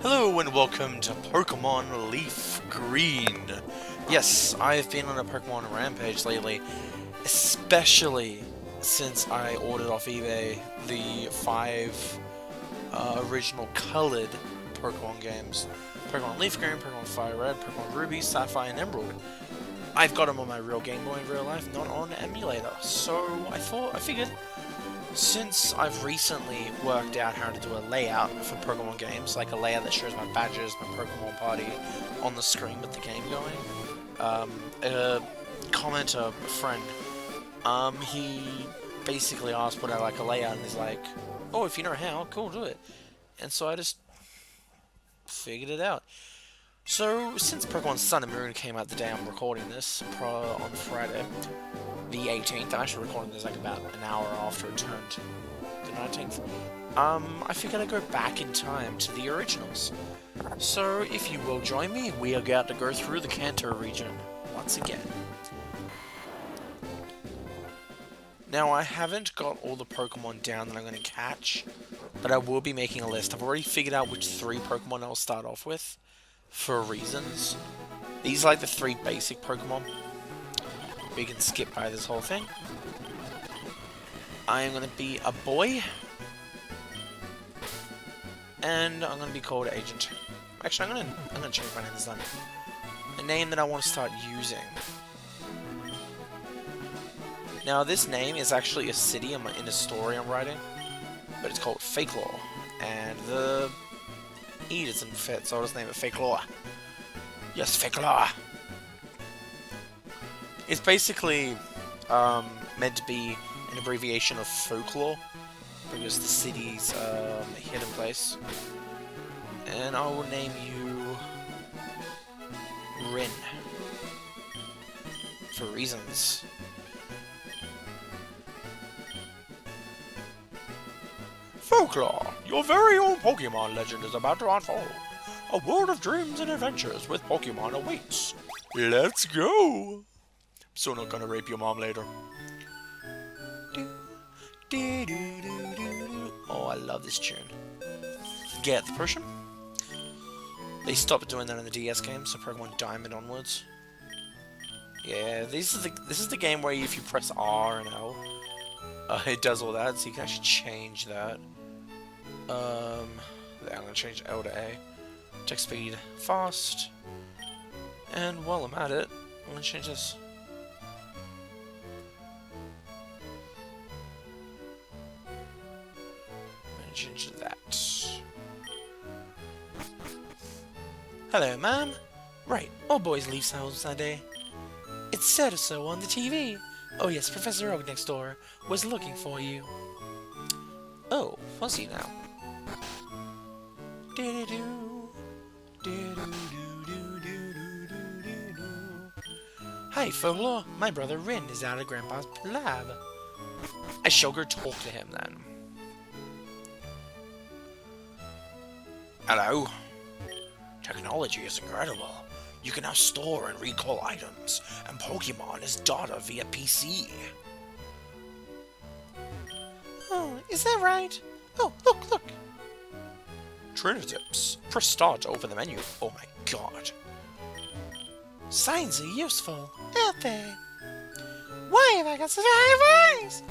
Hello and welcome to Pokemon Leaf Green. Yes, I've been on a Pokemon rampage lately, especially since I ordered off eBay the 5 original colored Pokemon games. Pokemon Leaf Green, Pokemon Fire Red, Pokemon Ruby, Sapphire, and Emerald. I've got them on my real Game Boy in real life, not on emulator. So I figured, since I've recently worked out how to do a layout for Pokemon games, like a layout that shows my badges, my Pokemon party on the screen with the game going, a commenter, a friend, he basically asked would I like a layout, and he's like, oh, if you know how, cool, do it. And so I just figured it out. So, since Pokemon Sun and Moon came out the day I'm recording this, on Friday, the 18th, I'm actually recording this like about an hour after it turned the 19th, I figured I'd go back in time to the originals. So, if you will join me, we are about to go through the Kanto region once again. Now, I haven't got all the Pokemon down that I'm going to catch, but I will be making a list. I've already figured out which 3 Pokemon I'll start off with, for reasons. These are like the 3 basic Pokemon. We can skip by this whole thing. I am going to be a boy, and I'm going to be called Agent. Actually, I'm going to change my name this time. A name that I want to start using. Now, this name is actually a city in a story I'm writing, but it's called Fakelore, and the E doesn't fit, so I'll just name it Fakelore. Yes, Fakelore! It's basically meant to be an abbreviation of folklore, because the city's a hidden place. And I will name you Rin, for reasons. Folklore, your very own Pokemon legend is about to unfold. A world of dreams and adventures with Pokemon awaits. Let's go! So not gonna rape your mom later. Oh, I love this tune. Get the potion. They stopped doing that in the DS game, so Pokemon Diamond onwards. Yeah, this is the game where if you press R and L, it does all that, so you can actually change that. I'm gonna change L to A. Attack speed, fast. And while I'm at it, I'm gonna change this. I'm gonna change that. Hello, Mom. Right, all boys leave cells that day. It said so on the TV. Oh yes, Professor Oak next door was looking for you. Oh, was he now? Hi, Folklore. My brother Rin is out of Grandpa's lab. I shall go talk to him then. Hello. Technology is incredible. You can now store and recall items, and Pokemon is data via PC. Oh, is that right? Oh, look! Trainer-tips. Press start to open the menu. Oh my god. Signs are useful, aren't they? Why have I got such high voice?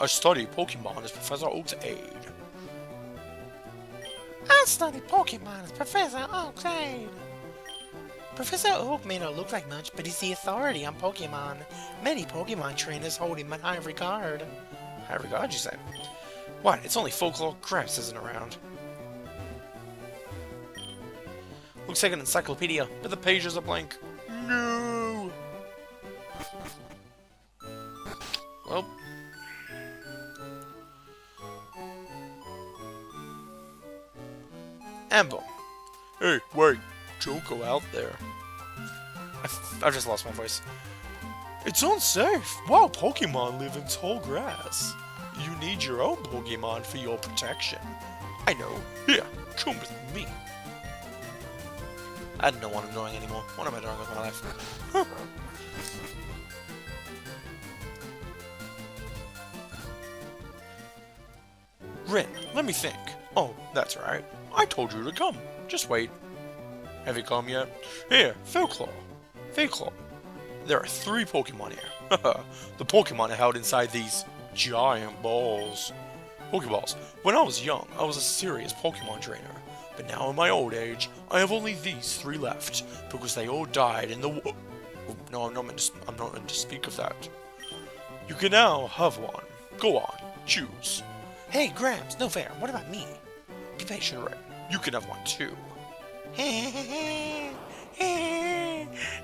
I study Pokemon as Professor Oak's aide. I study Pokemon as Professor Oak's aide. Professor Oak may not look like much, but he's the authority on Pokemon. Many Pokemon trainers hold him in high regard. High regard, you say? What? It's only Folklore. Grass isn't around. Looks like an encyclopedia, but the pages are blank. No! Well. Amber. Hey, wait. Don't go out there. I've just lost my voice. It's unsafe. Wild Pokemon live in tall grass. You need your own Pokemon for your protection. I know. Here, come with me. I don't know what I'm doing anymore. What am I doing with my life? Rin, Let me think. Oh, that's right. I told you to come. Just wait. Have you come yet? Here, Philclaw. Philclaw. There are 3 Pokemon here. The Pokemon are held inside these giant balls. Pokeballs. When I was young, I was a serious Pokemon trainer. But now in my old age, I have only these 3 left, because they all died in the war. No, I'm not meant to speak of that. You can now have one. Go on, choose. Hey, Gramps, no fair. What about me? Be patient, right? You can have one too.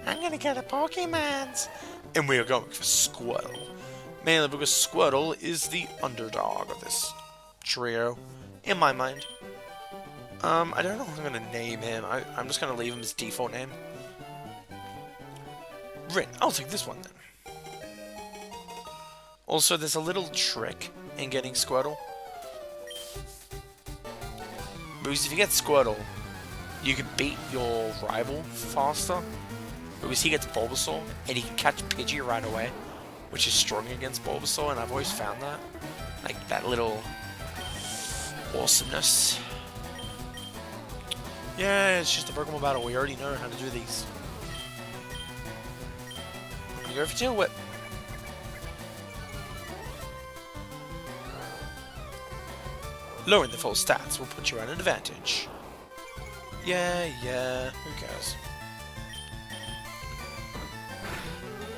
I'm gonna get a Pokemon. And we are going for Squirtle. Mainly because Squirtle is the underdog of this trio, in my mind. I don't know if I'm gonna name him. I'm just gonna leave him his default name. Rin, I'll take this one then. Also, there's a little trick in getting Squirtle. Because if you get Squirtle, you can beat your rival faster. Because he gets Bulbasaur, and he can catch Pidgey right away, which is strong against Bulbasaur, and I've always found that. Like, that little awesomeness. Yeah, it's just a Pokemon battle. We already know how to do these. I'm gonna go for Tail Whip. Lowering the full stats will put you at an advantage. Yeah, who cares?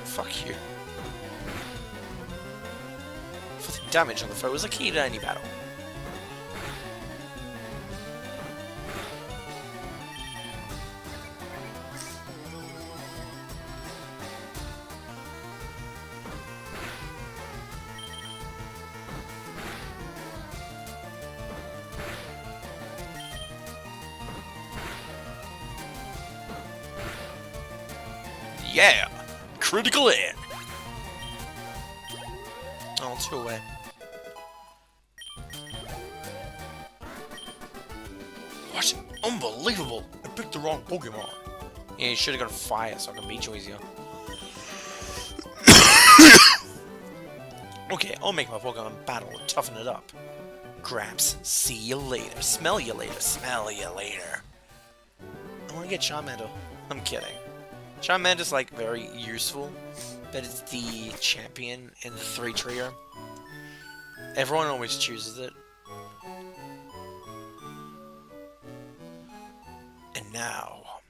Fuck you. Inflicting damage on the foe is a key to any battle. Yeah! Critical hit! Oh, 2 away. What? Unbelievable! I picked the wrong Pokemon. Yeah, you should have gone fire so I can beat you easier. Okay, I'll make my Pokemon battle and toughen it up. Gramps, see you later. Smell you later. Smell you later. I want to get Charmander. I'm kidding. Charmander's like very useful, but it's the champion in the 3 trio. Everyone always chooses it. And now,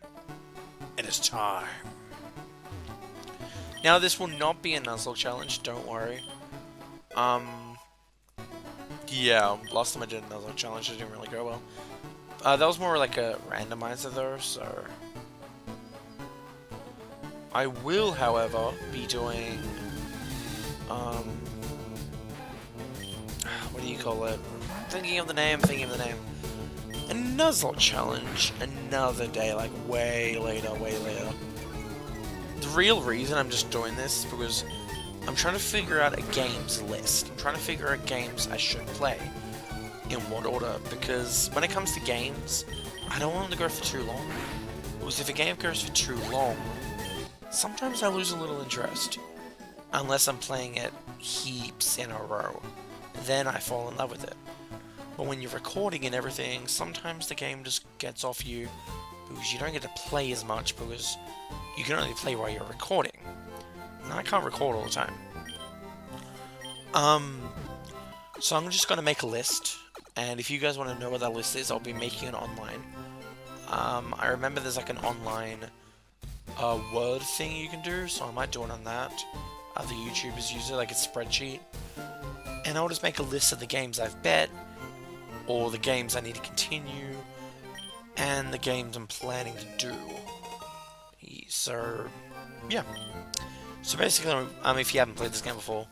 it is time. Now this will not be a Nuzlocke challenge, don't worry. Yeah, last time I did a Nuzlocke challenge, it didn't really go well. That was more like a randomizer though, so... I will, however, be doing, what do you call it? Thinking of the name. A Nuzlocke challenge another day, like way later. The real reason I'm just doing this is because I'm trying to figure out a games list. I'm trying to figure out games I should play, in what order, because when it comes to games, I don't want them to go for too long. Because if a game goes for too long, sometimes I lose a little interest, unless I'm playing it heaps in a row. Then I fall in love with it. But when you're recording and everything, sometimes the game just gets off you, because you don't get to play as much, because you can only play while you're recording. And I can't record all the time. So I'm just going to make a list, and if you guys want to know what that list is, I'll be making it online. I remember there's like an online word thing you can do, so I might do it on that. Other YouTubers use it, like a spreadsheet. And I'll just make a list of the games I've bet, or the games I need to continue, and the games I'm planning to do. So, yeah. So basically, if you haven't played this game before,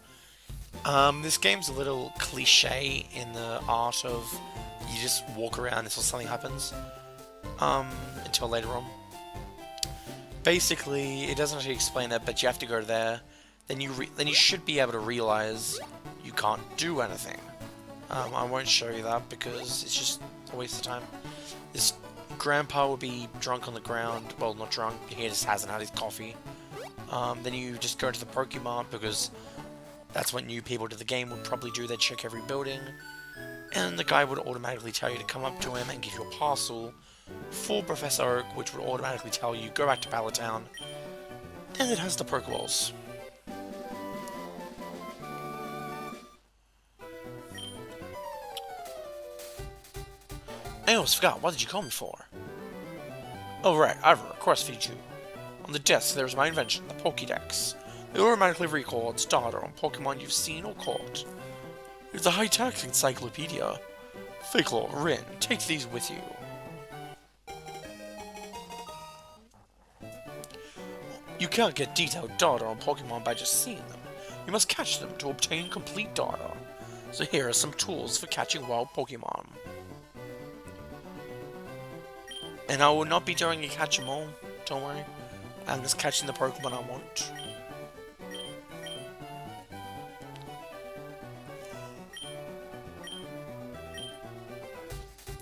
this game's a little cliche in the art of you just walk around until something happens, until later on. Basically, it doesn't actually explain it, but you have to go there. Then you should be able to realize you can't do anything. I won't show you that because it's just a waste of time. This grandpa will be drunk on the ground. Well, not drunk. He just hasn't had his coffee. Then you just go to the Pokemon because that's what new people to the game would probably do. They check every building. and the guy would automatically tell you to come up to him and give you a parcel for Professor Oak, which would automatically tell you go back to Palatown, and it has the Pokeballs. I almost forgot, what did you call me for? Oh right, I have a request for you. On the desk there's my invention, the Pokédex. It automatically records data on Pokemon you've seen or caught. It's a high-tech encyclopedia. Fakelore, Rin, take these with you. You can't get detailed data on Pokemon by just seeing them. You must catch them to obtain complete data. So here are some tools for catching wild Pokemon. And I will not be doing a catch 'em all, don't worry. I'm just catching the Pokemon I want.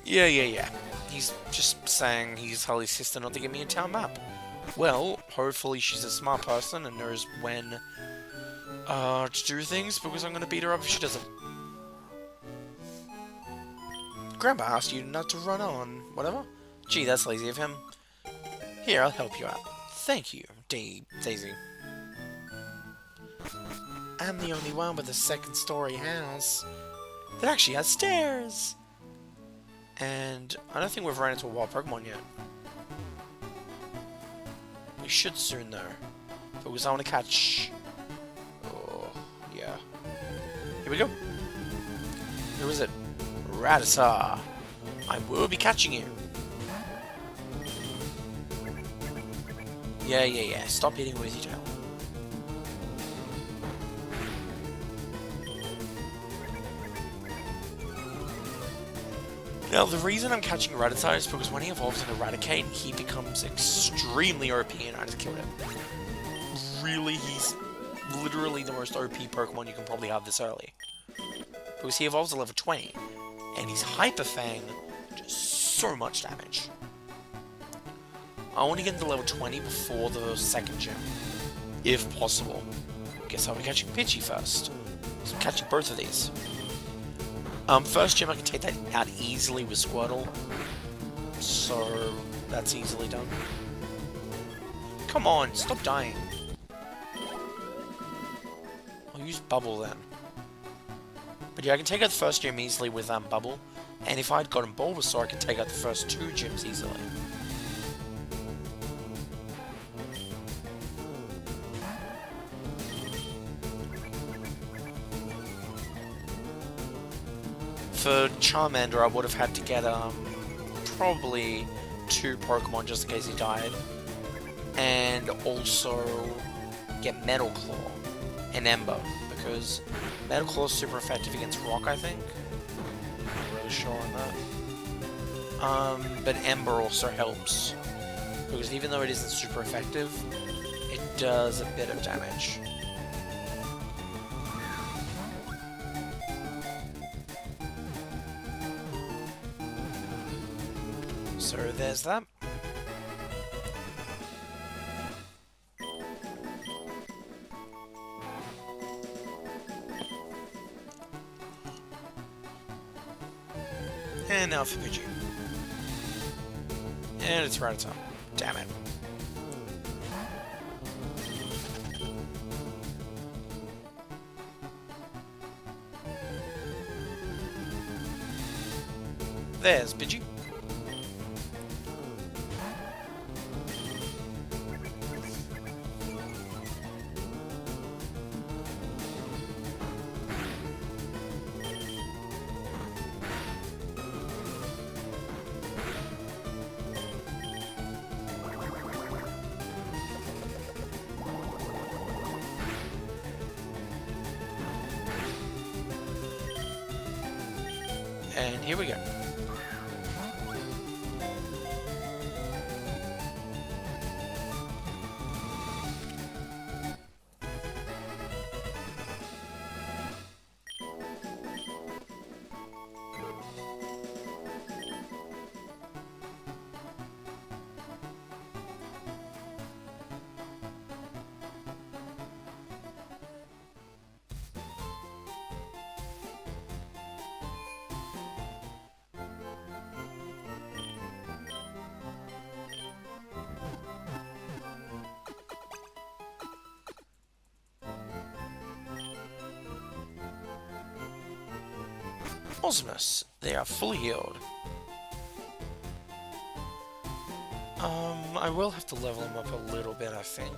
Yeah. He's just saying he's Holly's sister not to give me a town map. Well, hopefully she's a smart person and knows when to do things, because I'm gonna beat her up if she doesn't. Grandpa asked you not to run on, whatever? Gee, that's lazy of him. Here, I'll help you out. Thank you, Daisy. I'm the only one with a second-story house that actually has stairs. And I don't think we've run into a wild Pokemon yet. We should soon, though. Because I want to catch... Oh, yeah. Here we go. Who is it? Rattata. I will be catching you. Yeah. Stop hitting with your tail. Now, the reason I'm catching Rattata is because when he evolves into Raticate, he becomes extremely OP and I just killed him. Really, he's literally the most OP Pokemon you can probably have this early. Because he evolves to level 20, and he's Hyper Fang does so much damage. I want to get to level 20 before the second gym, if possible. Guess I'll be catching Pidgey first. So I'm catching both of these. First gym I can take that out easily with Squirtle, so that's easily done. Come on, stop dying. I'll use Bubble then. But yeah, I can take out the first gym easily with Bubble, and if I'd gotten Bulbasaur, I can take out the first two gyms easily. For Charmander, I would have had to get, probably 2 Pokemon just in case he died. And also get Metal Claw and Ember, because Metal Claw is super effective against Rock, I think. I'm not really sure on that. But Ember also helps, because even though it isn't super effective, it does a bit of damage. So there's that. And now for Pidgey. And it's Rattata. Damn it. There's Pidgey. And here we go. Awesomeness. They are fully healed. I will have to level them up a little bit, I think.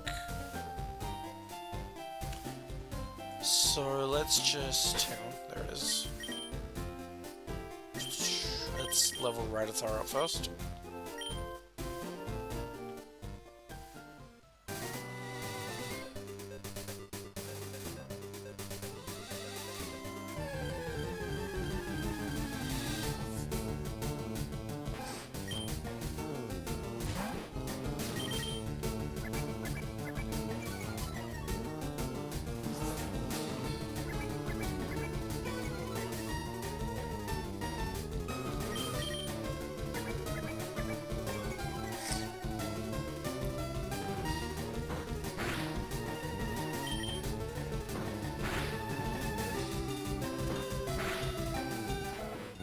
So let's just... hang on, there it is. Let's level Rattata up first.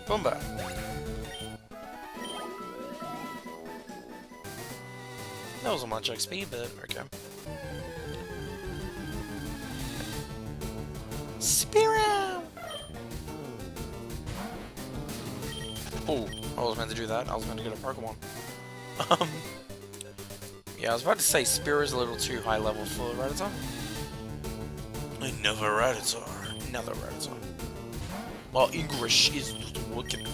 Boomba. That wasn't much XP, but okay. Spearow! Oh, I was meant to do that. I was meant to get a Pokemon. Yeah, I was about to say Spear is a little too high level for Rattata. Another Rattata. Another Rattata. My English is not working.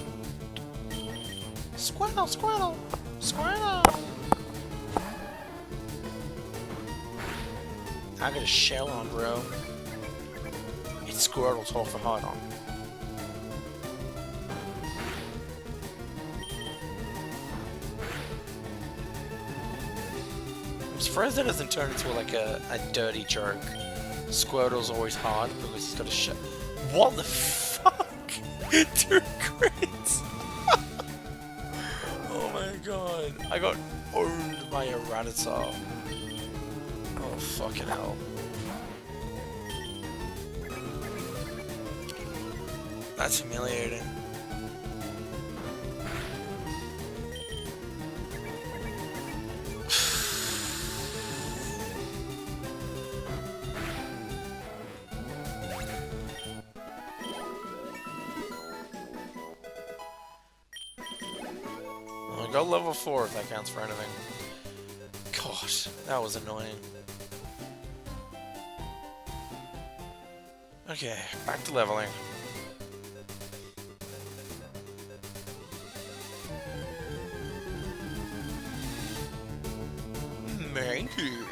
Squirtle, Squirtle, Squirtle! I got a shell on, bro. It's Squirtle's half a heart on. I'm surprised that doesn't turn into like a dirty joke. Squirtle's always hard because he's got a shell. What the fuck? 2 crits! Oh my god. I got owned by a Rattata. Oh fucking hell. That's humiliating. I got level 4 if that counts for anything. Gosh, that was annoying. Okay, back to leveling. Thank you.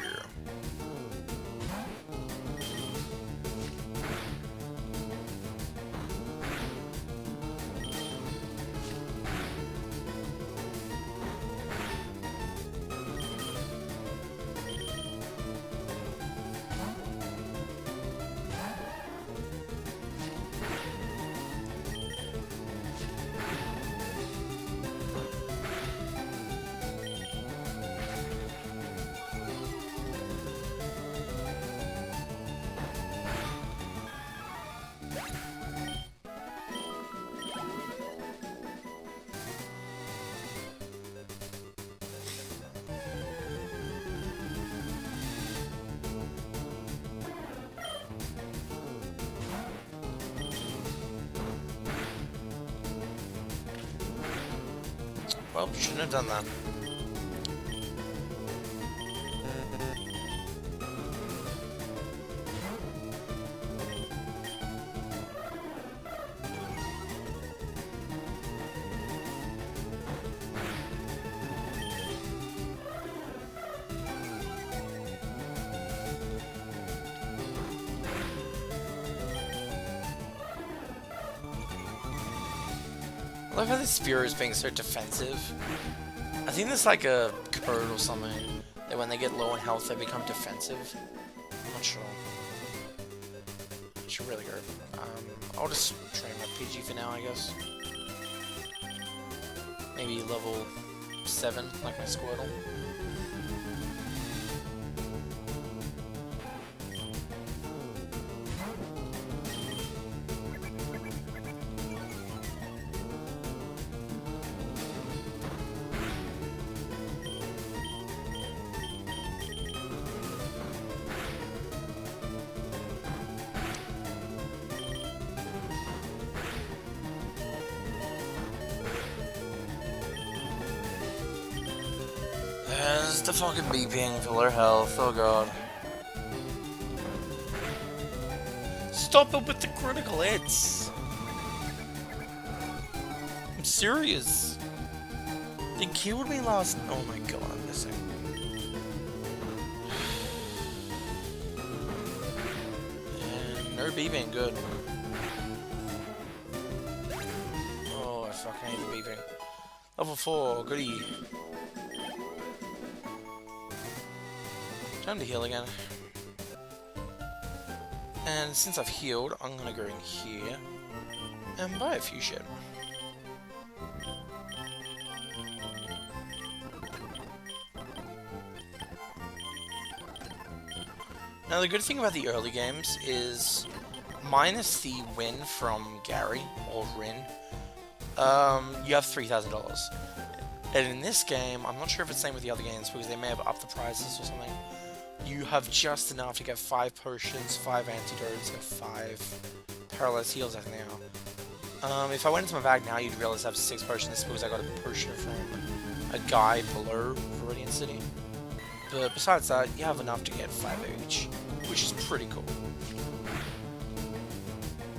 Well, shouldn't have done that. I love how this Spear is being so defensive. I think there's like a code or something that when they get low in health they become defensive. I'm not sure. It should really go. I'll just train my PG for now, I guess. Maybe level 7, like my Squirtle. There's the fucking beeping for low health, oh god. Stop it with the critical hits! I'm serious. They killed me last... Oh my god, I'm missing. And no beeping, good. Oh, I fucking hate the beeping. Level 4, goodie. Time to heal again. And since I've healed, I'm gonna go in here and buy a few shit. Now the good thing about the early games is, minus the win from Gary, or Rin, you have $3,000. And in this game, I'm not sure if it's the same with the other games, because they may have upped the prices or something. You have just enough to get 5 potions, 5 antidotes, and 5 paralyzed heals, I think they are. If I went into my bag now, you'd realize I have 6 potions, because I got a potion from a guy below Viridian City. But besides that, you have enough to get 5 each, which is pretty cool.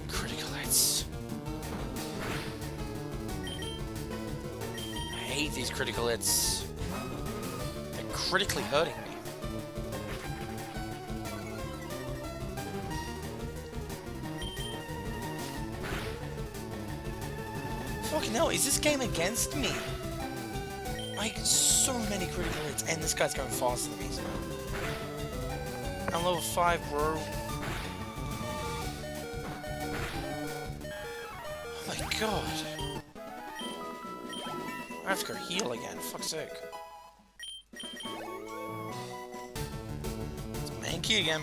Critical hits. I hate these critical hits. They're critically hurting me. Fucking hell, is this game against me? Like, so many critical hits, and this guy's going faster than me. So. I'm level 5, bro. Oh my god. I have to go heal again, fuck's sake. It's Mankey again.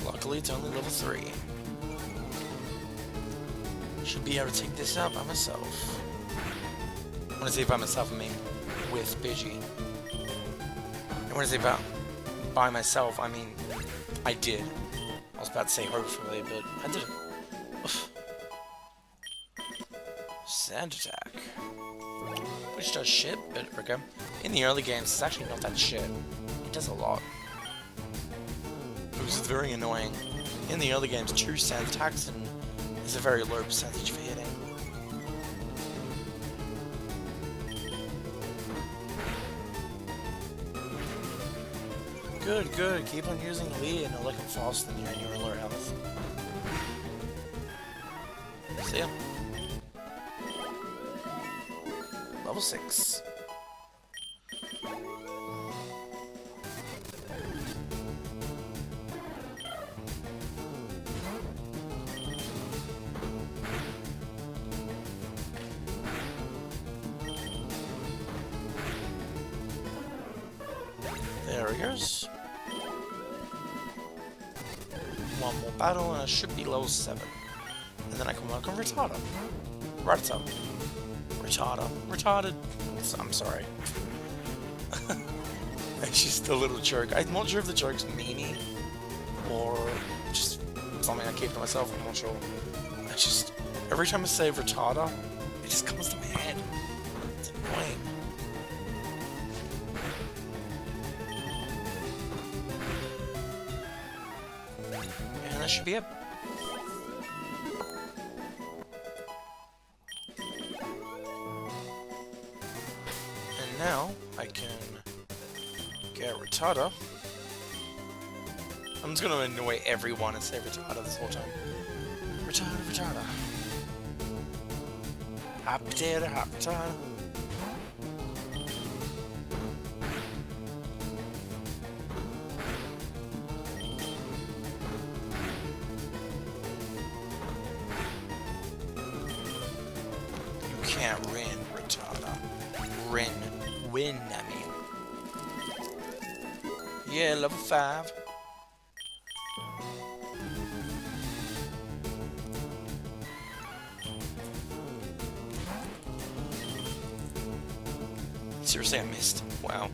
Luckily, it's only level 3. Should be able to take this out by myself. When I say by myself, I mean with Biggie. And when I say by myself, I mean I did. I was about to say hopefully, but I didn't. Oof. Sand attack. Which does shit, but okay. In the early games, it's actually not that shit. It does a lot. It was very annoying. In the early games, 2 sand attacks and is a very low percentage for hitting. Good, good. Keep on using Lee and it'll look faster than you and you're in lower health. See ya. Level 6. There he goes. One more battle and I should be level 7. And then I can work on Retarder. Retarded. I'm sorry. It's just a little joke. I'm not sure if the joke's meanie or just something I keep to myself. I'm not sure. I just, every time I say Retarder, it just comes to my head. It's annoying. And that should be it. And now I can get Retarder. I'm just gonna annoy everyone and say Retarder this whole time. Retarder. Hot potato, hot Retarder. You can't win, Retarder. Win, I mean. Yeah, level 5. Seriously, I missed. Wow.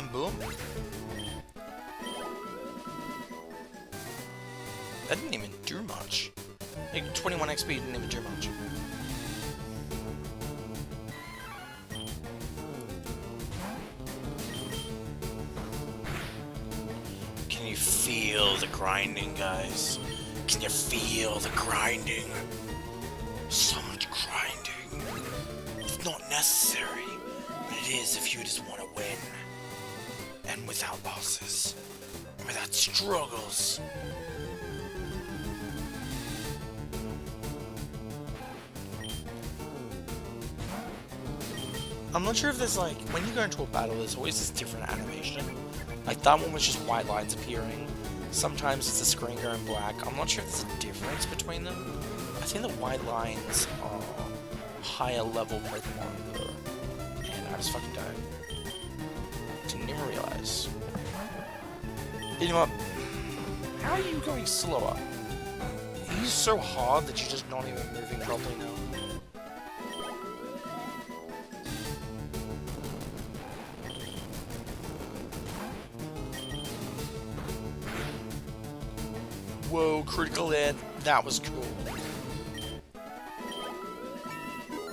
And boom. That didn't even do much. Like, 21 XP didn't even do much. Can you feel the grinding, guys? Can you feel the grinding? So much grinding. It's not necessary, but it is if you just want to win. And without losses. Without struggles. I'm not sure if there's like, when you go into a battle, there's always this different animation. Like that one was just white lines appearing. Sometimes it's the screen going black. I'm not sure if there's a difference between them. I think the white lines are higher level Pokemon though. And I just fucking died. Didn't even realize. You know what? How are you going slower? He's so hard that you're just not even moving properly now. Whoa, critical hit. That was cool.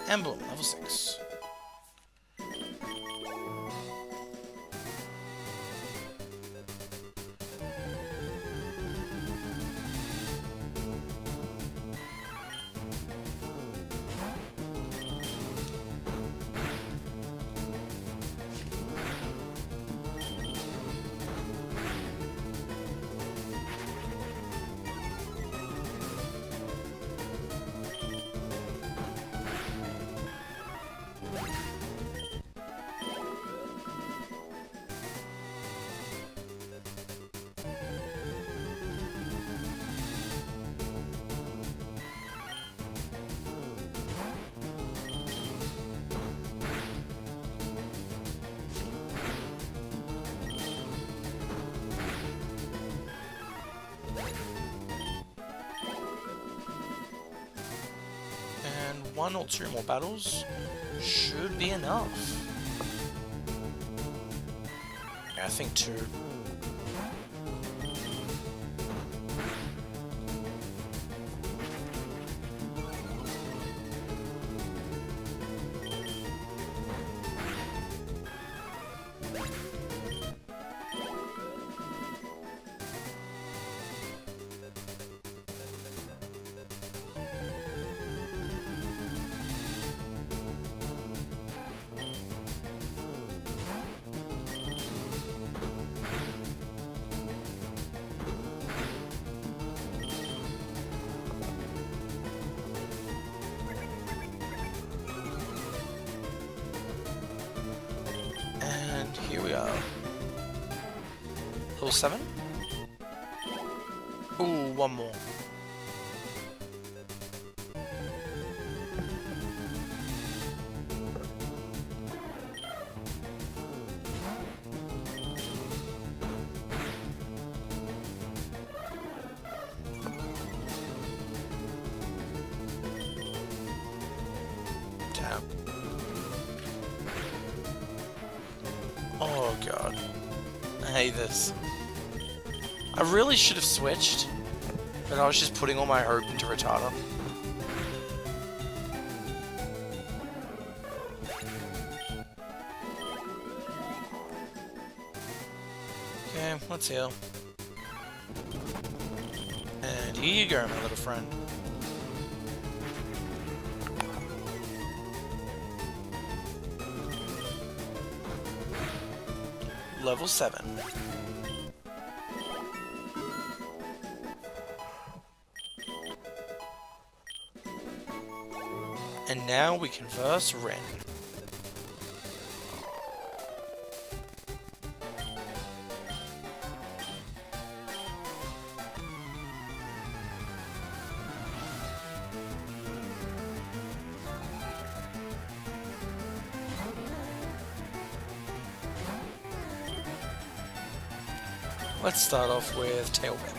Emblem, level 6. One or two more battles should be enough. Yeah, I think 2. Here we are. Level 7? Ooh, one more. Damn. Oh god. I hate this. I really should have switched, but I was just putting all my hope into Retarder. Okay, let's heal. And here you go, my little friend. Level 7. And now we converse Ren. Let's start off with Tail Whip.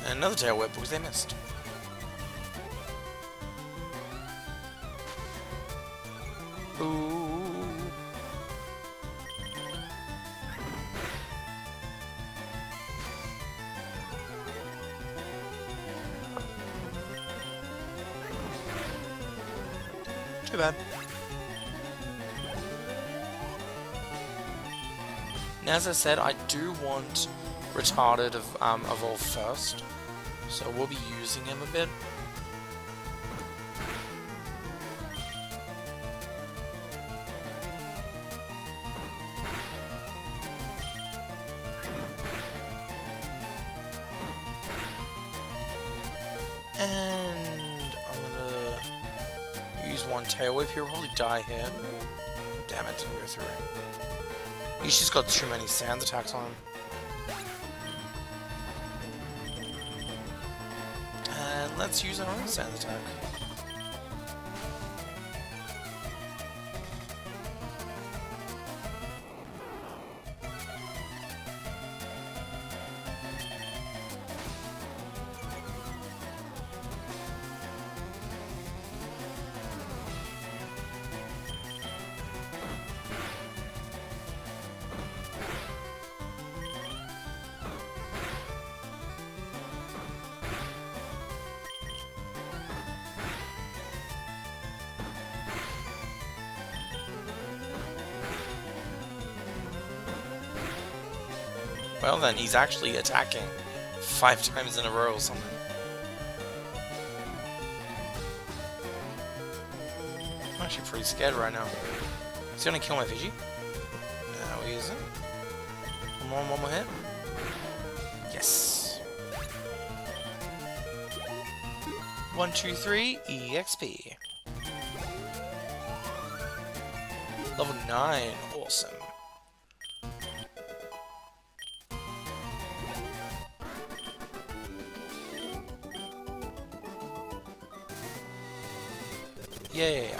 And another Tail Whip because they missed. Ooh. Too bad. Now, as I said, I do want Retarded of evolve first, so we'll be using him a bit. And I'm gonna use one Tail Whip here. We'll probably die here. Damn it, didn't go through. He's just got too many sand attacks on him. And let's use our own sand attack. Well then, he's actually attacking 5 times in a row or something. I'm actually pretty scared right now. Is he gonna kill my Vigi? No, he isn't. One more hit. Yes. 1, 2, 3, EXP. Level 9, awesome. Yeah.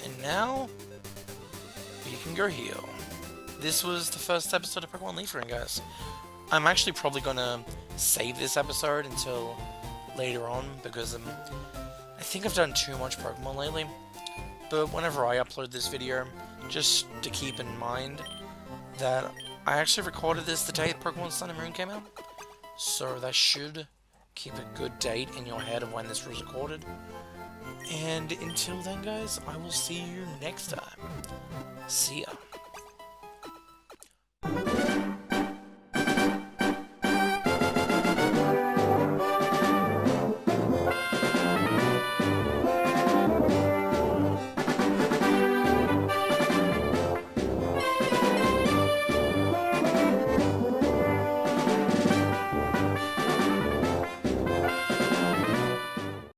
And now, you can go heal. This was the first episode of Pokemon LeafGreen, guys. I'm actually probably gonna save this episode until later on, because I think I've done too much Pokemon lately. But whenever I upload this video, just to keep in mind that I actually recorded this the day Pokemon Sun and Moon came out. So that should keep a good date in your head of when this was recorded. And until then, guys, I will see you next time. See ya.